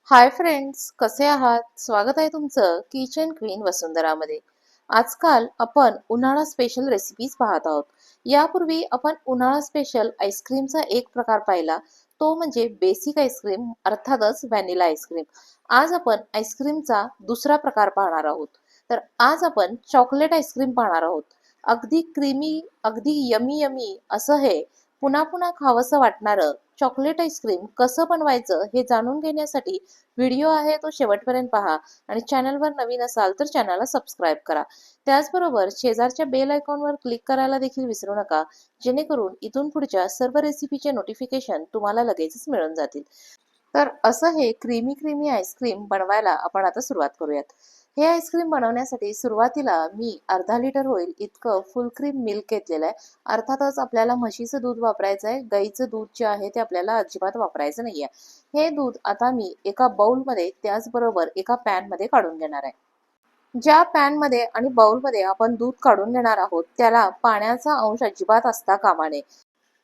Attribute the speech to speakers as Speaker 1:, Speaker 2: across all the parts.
Speaker 1: Hi friends, कसे आहात? स्वागत आहे तुमचं किचन क्वीन वसुंधरामध्ये. आजकाल आपण उन्हाळा स्पेशल रेसिपीज पाहत आहोत. यापूर्वी आपण उन्हाळा स्पेशल आईस्क्रीमचा एक प्रकार पाहिला, तो म्हणजे बेसिक आईस्क्रीम, अर्थातच व्हॅनिला आईस्क्रीम. आज आपण आईस्क्रीमचा दुसरा प्रकार पाहणार आहोत. तर आज आपण चॉकलेट आईस्क्रीम पाहणार आहोत. अगदी क्रीमी, अगदी यमी यमी असं हे पुन्हा पुन्हा खावंसं वाटणारं चॉकलेट आईस्क्रीम कसं बनवायचं हे जाणून घेण्यासाठी व्हिडिओ आहे तो शेवटपर्यंत पहा आणि चॅनलवर नवीन असाल तर चॅनलला सबस्क्राईब करा. त्याचबरोबर शेजारच्या बेल आयकॉनवर क्लिक करायला देखील विसरू नका, जेणेकरून इथून पुढच्या सर्व रेसिपीचे नोटिफिकेशन तुम्हाला लगेचच मिळून जातील. तर असं हे क्रीमी क्रीमी आईस्क्रीम बनवायला आपण आता सुरुवात करूयात. हे आईस्क्रीम बनवण्यासाठी सुरुवातीला मी अर्धा लिटर होईल इतकं फुल क्रीम मिल्क घेतलेलं आहे. अर्थातच आपल्याला म्हशीचं दूध वापरायचं आहे, गाईचं दूध जे आहे ते आपल्याला अजिबात वापरायचं नाहीये. हे दूध आता मी एका बाउलमध्ये त्याचबरोबर एका पॅनमध्ये काढून घेणार आहे. ज्या पॅनमध्ये आणि बाउलमध्ये आपण दूध काढून घेणार आहोत त्याला पाण्याचा अंश अजिबात असता कामा नये.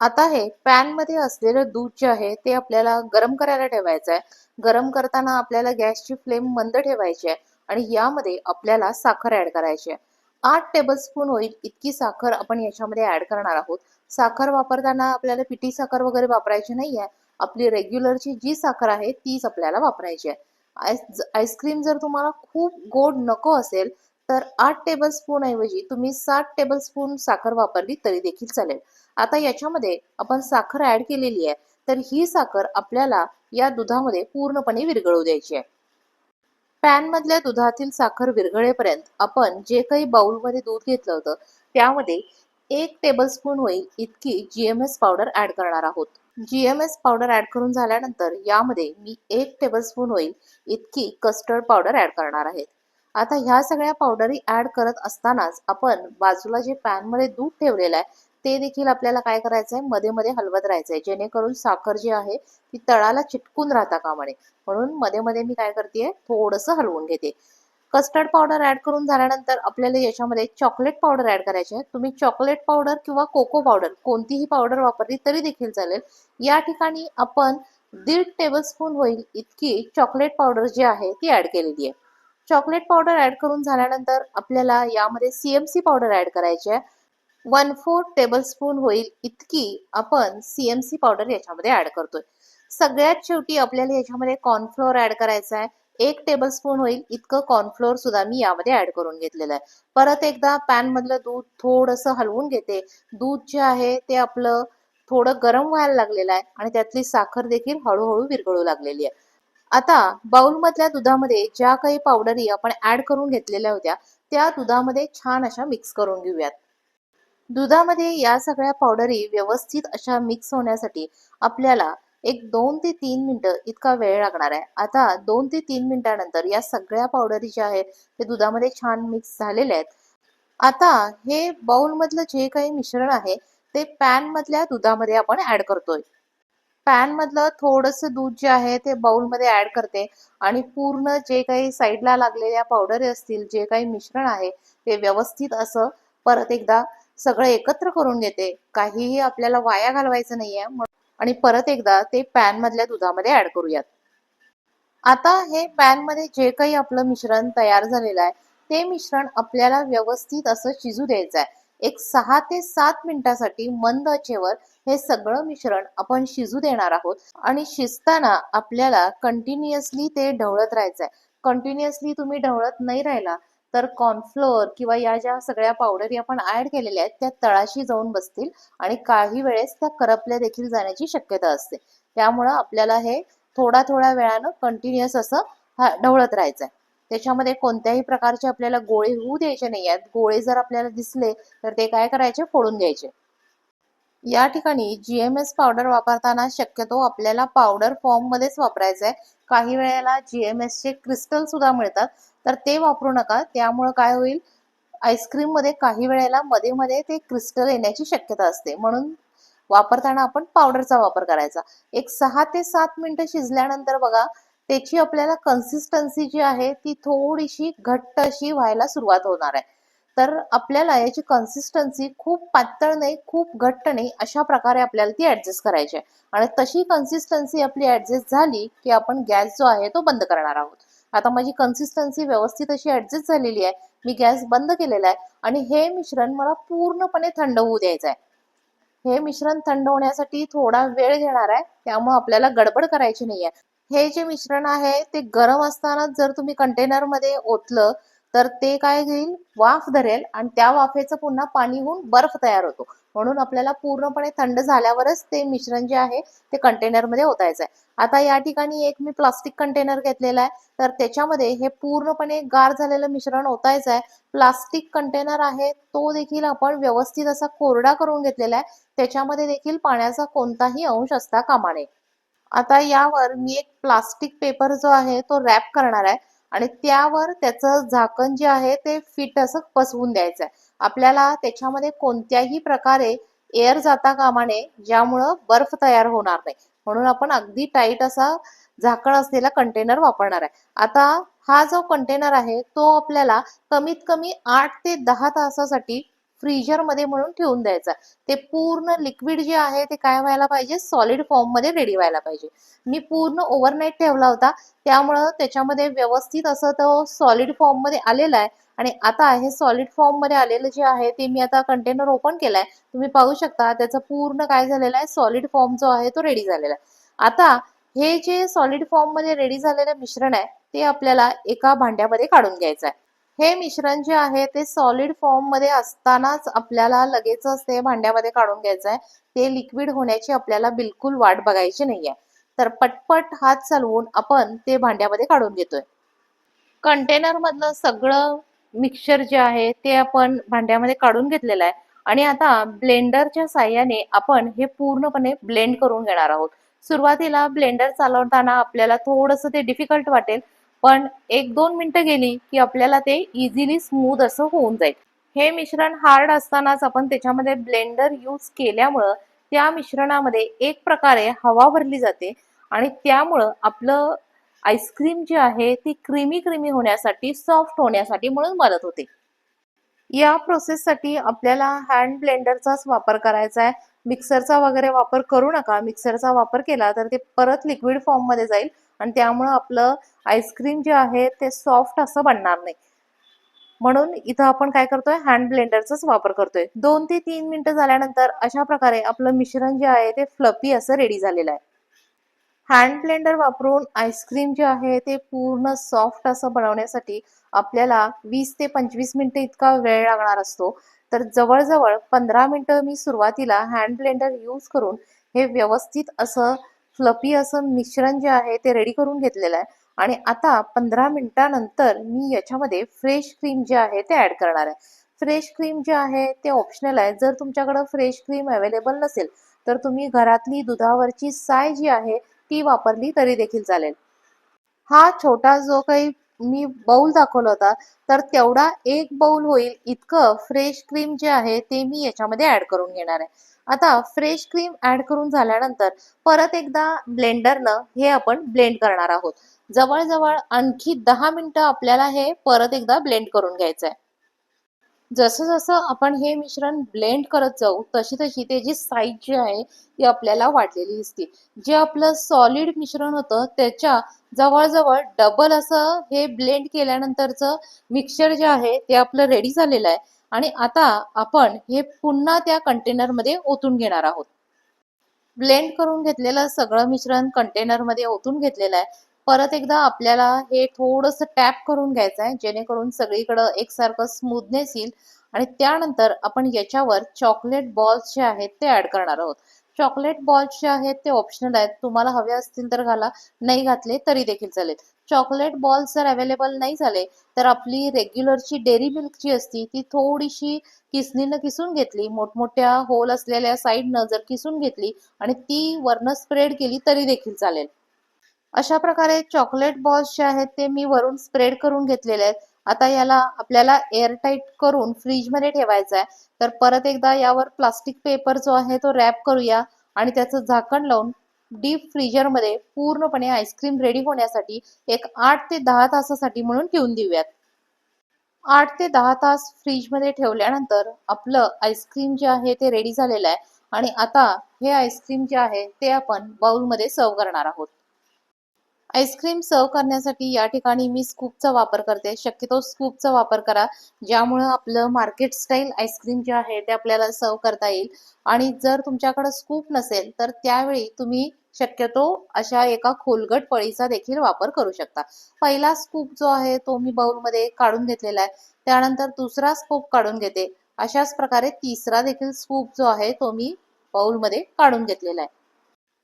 Speaker 1: आता हे पॅनमध्ये असलेलं दूध जे आहे ते आपल्याला गरम करायला ठेवायचं आहे. गरम करताना आपल्याला गॅसची फ्लेम मंद ठेवायची आहे आणि यामध्ये आपल्याला साखर ऍड करायची आहे. 8 टेबलस्पून होईल इतकी साखर आपण याच्यामध्ये ऍड करणार आहोत. साखर वापरताना आपल्याला पिठी साखर वगैरे वापरायची नाही आहे. आपली रेग्युलरची जी साखर आहे तीच आपल्याला वापरायची आहे. आईस्क्रीम जर तुम्हाला खूप गोड नको असेल तर 8 टेबलस्पून ऐवजी तुम्ही 7 टेबलस्पून साखर वापरली तरी देखील चालेल. आता याच्यामध्ये आपण साखर ऍड केलेली आहे, तर ही साखर आपल्याला या दुधामध्ये पूर्णपणे विरघळू द्यायची आहे. पॅन मधल्या दुधातील साखर विरघळेपर्यंत आपण जे काही बाउलमध्ये दूध घेतलं होतं त्यामध्ये 1 टेबलस्पून होईल इतकी जीएमएस पावडर ऍड करणार आहोत. जीएमएस पावडर ऍड करून झाल्यानंतर यामध्ये मी 1 टेबलस्पून होईल इतकी कस्टर्ड पावडर ऍड करणार आहे. आता ह्या सगळ्या पावडरी ऍड करत असतानाच आपण बाजूला जे पॅन मध्ये दूध ठेवलेलं आहे ते देखील आपल्याला काय करायचंय, मध्ये मध्ये हलवत राहायचंय, जेणेकरून साखर जी आहे ती तळाला चिटकून राहता कामा नये. म्हणून मध्ये मध्ये मी काय करते, थोडंसं हलवून घेते. कस्टर्ड पावडर ऍड करून झाल्यानंतर आपल्याला याच्यामध्ये चॉकलेट पावडर ऍड करायची आहे. तुम्ही चॉकलेट पावडर किंवा कोको पावडर कोणतीही पावडर वापरली तरी देखील चालेल. या ठिकाणी आपण 1.5 टेबलस्पून होईल इतकी चॉकलेट पावडर जी आहे ती ऍड केलेली आहे. चॉकलेट पावडर ऍड करून झाल्यानंतर आपल्याला यामध्ये सीएमसी पावडर ऍड करायची आहे. 1/4 टेबलस्पून होईल इतकी आपण सीएमसी पावडर याच्यामध्ये ऍड करतोय. सगळ्यात शेवटी आपल्याला याच्यामध्ये कॉर्नफ्लोअर ऍड करायचा आहे. 1 टेबलस्पून होईल इतकं कॉर्नफ्लोअर सुद्धा मी यामध्ये ऍड करून घेतलेलं आहे. परत एकदा पॅन मधलं दूध थोडंसं हलवून घेते. दूध जे आहे ते आपलं थोडं गरम व्हायला लागलेलं आहे आणि त्यातली साखर देखील हळूहळू विरघळू लागलेली आहे. आता बाउल मधल्या दुधामध्ये ज्या काही पावडरी आपण ऍड करून घेतलेल्या होत्या त्या दुधामध्ये छान अशा मिक्स करून घेऊयात. दुधामध्ये या सगळ्या पावडरी व्यवस्थित अशा मिक्स होण्यासाठी आपल्याला एक 2 ते 3 मिनिटं इतका वेळ लागणार आहे. आता 2 ते 3 मिनिटानंतर या सगळ्या पावडरी ज्या आहेत ते दुधामध्ये छान मिक्स झालेल्या आहेत. आता हे बाउल मधलं जे काही मिश्रण आहे ते पॅन मधल्या दुधामध्ये आपण ऍड करतोय. पॅन मधलं थोडंसं दूध जे आहे ते बाउल मध्ये ऍड करते आणि पूर्ण जे काही साईडला लागलेल्या पावडरी असतील, जे काही मिश्रण आहे ते व्यवस्थित असं परत एकदा सगळं एकत्र करून घेते. काहीही आपल्याला वाया घालवायचं नाहीये आणि परत एकदा ते पॅन मधल्या दुधामध्ये ऍड करूयात. आता हे पॅन मध्ये जे काही आपलं मिश्रण तयार झालेलं आहे ते मिश्रण आपल्याला व्यवस्थित असं शिजू द्यायचं आहे. एक 6 ते 7 मिनिटासाठी मंद आचेवर हे सगळं मिश्रण आपण शिजू देणार आहोत आणि शिजताना आपल्याला कंटिन्युअसली ते ढवळत राहायचं आहे. कंटिन्युअसली तुम्ही ढवळत नाही राहिला तर कॉर्नफ्लोअर किंवा या ज्या सगळ्या पावडरी आपण ऍड केलेल्या आहेत त्या तळाशी जाऊन बसतील आणि काही वेळेस त्या करपल्या देखील जाण्याची शक्यता असते. त्यामुळं आपल्याला हे थोडा थोड्या वेळानं कंटिन्युअस असं ढवळत राहायचंय. त्याच्यामध्ये कोणत्याही प्रकारचे आपल्याला गोळे होऊ द्यायचे नाही आहेत. गोळे जर आपल्याला दिसले तर ते काय करायचे, फोडून घ्यायचे. या ठिकाणी जीएमएस पावडर वापरताना शक्यतो आपल्याला पावडर फॉर्म मध्येच वापरायचं आहे. काही वेळेला जीएमएस चे क्रिस्टल सुद्धा मिळतात, तर ते वापरू नका. त्यामुळे काय होईल, आईस्क्रीम मध्ये काही वेळेला मध्ये मध्ये ते क्रिस्टल येण्याची शक्यता असते. म्हणून वापरताना आपण पावडरचा वापर करायचा. एक 6 ते 7 मिनिटं शिजल्यानंतर बघा त्याची आपल्याला कन्सिस्टन्सी जी आहे ती थोडीशी घट्ट अशी व्हायला सुरुवात होणार आहे. तर आपल्याला याची कन्सिस्टन्सी खूप पातळ नाही, खूप घट्ट नाही, अशा प्रकारे आपल्याला ती ऍडजस्ट करायची आहे. आणि तशी कन्सिस्टन्सी आपली ऍडजस्ट झाली की आपण गॅस जो आहे तो बंद करणार आहोत. आता माझी कन्सिस्टन्सी व्यवस्थित अशी ऍडजस्ट झालेली आहे. मी गॅस बंद केलेला आहे आणि हे मिश्रण मला पूर्णपणे थंड होऊ द्यायचं आहे. हे मिश्रण थंड होण्यासाठी थोडा वेळ घेणार आहे, त्यामुळे आपल्याला गडबड करायची नाहीये. हे जे मिश्रण आहे ते गरम असताना जर तुम्ही कंटेनरमध्ये ओतलं तर ते काय घेईल, वाफ धरेल आणि त्या वाफेचं पुन्हा पाणी होऊन बर्फ तयार होतो. म्हणून आपल्याला पूर्णपणे थंड झाल्यावरच ते मिश्रण जे आहे ते कंटेनरमध्ये ओतायचं आहे. आता या ठिकाणी एक मी प्लास्टिक कंटेनर घेतलेला आहे, तर त्याच्यामध्ये हे पूर्णपणे गार झालेलं मिश्रण ओतायचं आहे. प्लास्टिक कंटेनर आहे तो देखील आपण व्यवस्थित असा कोरडा करून घेतलेला आहे. त्याच्यामध्ये देखील पाण्याचा कोणताही अंश असता कामा नये. आता यावर मी एक प्लास्टिक पेपर जो आहे तो रॅप करणार आहे आणि त्यावर त्याचं झाकण जे आहे ते फिट असं पसवून द्यायचं आहे. आपल्याला त्याच्यामध्ये कोणत्याही प्रकारे एअर जाता कामा नये, ज्यामुळं बर्फ तयार होणार नाही. म्हणून आपण अगदी टाईट असा झाकण असलेला कंटेनर वापरणार आहे. आता हा जो कंटेनर आहे तो आपल्याला कमीत कमी 8 ते 10 तासासाठी फ्रीजरमध्ये म्हणून ठेवून द्यायचा. ते पूर्ण लिक्विड जे आहे ते काय व्हायला पाहिजे, सॉलिड फॉर्ममध्ये रेडी व्हायला पाहिजे. मी पूर्ण ओव्हरनाईट ठेवला होता, त्यामुळं त्याच्यामध्ये व्यवस्थित असं तो सॉलिड फॉर्ममध्ये आलेला आहे. आणि आता हे सॉलिड फॉर्ममध्ये आलेलं जे आहे ते मी आता कंटेनर ओपन केलाय. तुम्ही पाहू शकता त्याचं पूर्ण काय झालेलं आहे, सॉलिड फॉर्म जो आहे तो रेडी झालेला आहे. आता हे जे सॉलिड फॉर्ममध्ये रेडी झालेलं मिश्रण आहे ते आपल्याला एका भांड्यामध्ये काढून घ्यायचं आहे. हे मिश्रण जे आहे ते सॉलिड फॉर्म मध्ये असतानाच आपल्याला लगेचच ते भांड्यामध्ये काढून घ्यायचं आहे. ते लिक्विड होण्याची आपल्याला बिलकुल वाट बघायची नाहीये. तर पटपट हात चालवून आपण ते भांड्यामध्ये काढून घेतोय. कंटेनर मधलं सगळं मिक्सचर जे आहे ते आपण भांड्यामध्ये काढून घेतलेलं आहे आणि आता ब्लेंडरच्या साहाय्याने आपण हे पूर्णपणे ब्लेंड करून घेणार आहोत. सुरुवातीला ब्लेंडर चालवताना आपल्याला थोडंसं ते डिफिकल्ट वाटेल, पण 1-2 मिनिटं गेली की आपल्याला ते इझिली स्मूथ असं होऊन जाईल. हे मिश्रण हार्ड असतानाच आपण त्याच्यामध्ये ब्लेंडर यूज केल्यामुळं त्या मिश्रणामध्ये एक प्रकारे हवा भरली जाते आणि त्यामुळं आपलं आईस्क्रीम जी आहे ती क्रीमी क्रीमी होण्यासाठी, सॉफ्ट होण्यासाठी म्हणून मदत होते. या प्रोसेससाठी आपल्याला हँड ब्लेंडरचाच वापर करायचा आहे. मिक्सरचा वगैरे वापर करू नका. मिक्सरचा वापर केला तर ते परत लिक्विड फॉर्ममध्ये जाईल आणि त्यामुळं आपलं आईस्क्रीम जे आहे ते सॉफ्ट असं बनणार नाही. म्हणून इथं आपण काय करतोय, हँड ब्लेंडरचाच वापर करतोय. 2 ते 3 मिनिटं झाल्यानंतर अशा प्रकारे आपलं मिश्रण जे आहे ते फ्लफी असं रेडी झालेलं आहे. हँड ब्लेंडर वापरून आईस्क्रीम जे आहे ते पूर्ण सॉफ्ट असं बनवण्यासाठी आपल्याला 20 ते 25 मिनिटं इतका वेळ लागणार असतो. तर जवळजवळ 15 मिनिटं मी सुरुवातीला हँड ब्लेंडर यूज करून हे व्यवस्थित असं फ्लफी असं मिश्रण जे आहे ते रेडी करून घेतलेलं आहे. आणि आता 15 मिनिटानंतर मी याच्यामध्ये फ्रेश क्रीम जे आहे ते ऍड करणार आहे. फ्रेश क्रीम जे आहे ते ऑप्शनल आहे. जर तुमच्याकडे फ्रेश क्रीम अवेलेबल नसेल तर तुम्ही घरातली दुधावरची साय जी आहे ती वापरली तरी देखील चालेल. हा छोटा जो काही मी बाउल दाखवला होता, तर तेवढा एक बाउल होईल इतकं फ्रेश क्रीम जे आहे ते मी याच्यामध्ये ऍड करून घेणार आहे. आता फ्रेश क्रीम ऍड करून झाल्यानंतर परत एकदा ब्लेंडरनं हे आपण ब्लेंड करणार आहोत. जवळजवळ आणखी 10 मिनिटं आपल्याला हे परत एकदा ब्लेंड करून घ्यायचं आहे. जसं जसं आपण हे मिश्रण ब्लेंड करत जाऊ तशी तशी त्याची साईज जी आहे ती आपल्याला वाढलेली दिसते. जे आपलं सॉलिड मिश्रण होतं त्याच्या जवळजवळ डबल असं हे ब्लेंड केल्यानंतरचं मिक्सचर जे आहे ते आपलं रेडी झालेलं आहे. आणि आता आपण हे पुन्हा त्या कंटेनरमध्ये ओतून घेणार आहोत. ब्लेंड करून घेतलेलं सगळं मिश्रण कंटेनरमध्ये ओतून घेतलेलं आहे. परत एकदा आपल्याला हे थोडंसं टॅप करून घ्यायचं आहे, जेणेकरून सगळीकडं एकसारखं स्मूथनेस येईल. आणि त्यानंतर आपण याच्यावर चॉकलेट बॉल्स जे आहेत ते ऍड करणार आहोत. चॉकलेट बॉल्स जे आहेत ते ऑप्शनल आहेत. तुम्हाला हवे असतील तर घाला, नाही घातले तरी देखील चालेल. चॉकलेट बॉल्स जर अवेलेबल नाही झाले तर आपली रेग्युलरची डेअरी मिल्क जी असती ती थोडीशी किसणीनं किसून घेतली, मोठमोठ्या होल असलेल्या साईडनं जर किसून घेतली आणि ती वरनं स्प्रेड केली तरी देखील चालेल. अशा प्रकारे चॉकलेट बॉल्स जे आहेत ते मी वरून स्प्रेड करून घेतलेले आहेत. आता याला आपल्याला एअरटाईट करून फ्रीजमध्ये ठेवायचं आहे. तर परत एकदा यावर प्लास्टिक पेपर जो आहे तो रॅप करूया आणि त्याचं झाकण लावून डीप फ्रीजरमध्ये पूर्णपणे आईस्क्रीम रेडी होण्यासाठी एक 8 ते 10 तासासाठी म्हणून ठेवून देऊयात. 8 ते 10 तास फ्रीजमध्ये ठेवल्यानंतर आपलं आईस्क्रीम जे आहे ते रेडी झालेलं आहे आणि आता हे आईस्क्रीम जे आहे ते आपण बाउलमध्ये सर्व्ह करणार आहोत. आईस्क्रीम सर्व्ह करण्यासाठी या ठिकाणी मी स्कूपचा वापर करते. शक्यतो स्कूपचा वापर करा, ज्यामुळं आपलं मार्केट स्टाईल आईस्क्रीम जे आहे ते आपल्याला सर्व्ह करता येईल. आणि जर तुमच्याकडे स्कूप नसेल तर त्यावेळी तुम्ही शक्यतो अशा एका खोलगट पळीचा देखील वापर करू शकता. पहिला स्कूप जो आहे तो मी बाउलमध्ये काढून घेतलेला आहे. त्यानंतर दुसरा स्कूप काढून घेते. अशाच प्रकारे तिसरा देखील स्कूप जो आहे तो मी बाउलमध्ये काढून घेतलेला आहे.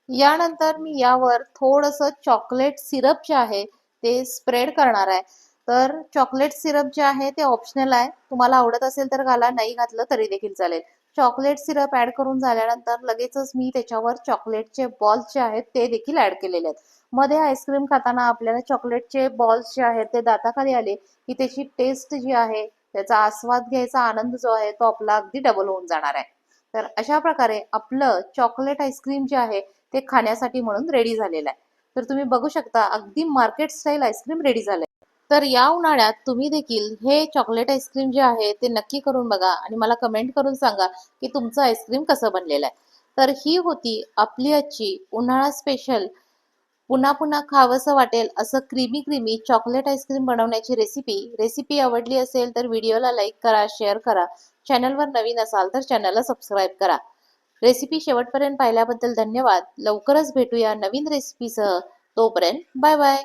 Speaker 1: यानंतर मी यावर थोडंसं चॉकलेट सिरप जे आहे ते स्प्रेड करणार आहे. तर चॉकलेट सिरप जे आहे ते ऑप्शनल आहे. तुम्हाला आवडत असेल तर घाला, नाही घातलं तरी देखील चालेल. चॉकलेट सिरप ॲड करून झाल्यानंतर लगेचच मी त्याच्यावर चॉकलेटचे बॉल्स जे आहेत ते देखील ॲड केलेले आहेत. मध्ये आईस्क्रीम खाताना आपल्याला चॉकलेटचे बॉल्स जे आहेत ते दाताखाली आले की त्याची टेस्ट जी आहे, त्याचा आस्वाद घ्यायचा आनंद जो आहे तो आपला अगदी डबल होऊन जाणार आहे. तर अशा प्रकारे आपलं चॉकलेट आईस्क्रीम जे आहे ते खाण्यासाठी म्हणून रेडी झालेलं आहे. तर तुम्ही बघू शकता अगदी मार्केट स्टाईल आईस्क्रीम रेडी झालंय. तर या उन्हाळ्यात तुम्ही देखील हे चॉकलेट आईस्क्रीम जे आहे ते नक्की करून बघा आणि मला कमेंट करून सांगा की तुमचं आईस्क्रीम कसं बनलेलं आहे. तर ही होती आपली आजची उन्हाळा स्पेशल पुन्हा पुन्हा खावंसं वाटेल असं क्रीमी क्रीमी चॉकलेट आईस्क्रीम बनवण्याची रेसिपी. रेसिपी आवडली असेल तर व्हिडिओला लाईक करा, शेअर करा. चॅनलवर नवीन असाल तर चॅनलला सबस्क्राईब करा. रेसिपी शेवटपर्यंत पाहिल्याबद्दल धन्यवाद. लवकरच भेटूया नवीन रेसिपीसह. तोपर्यंत बाय बाय.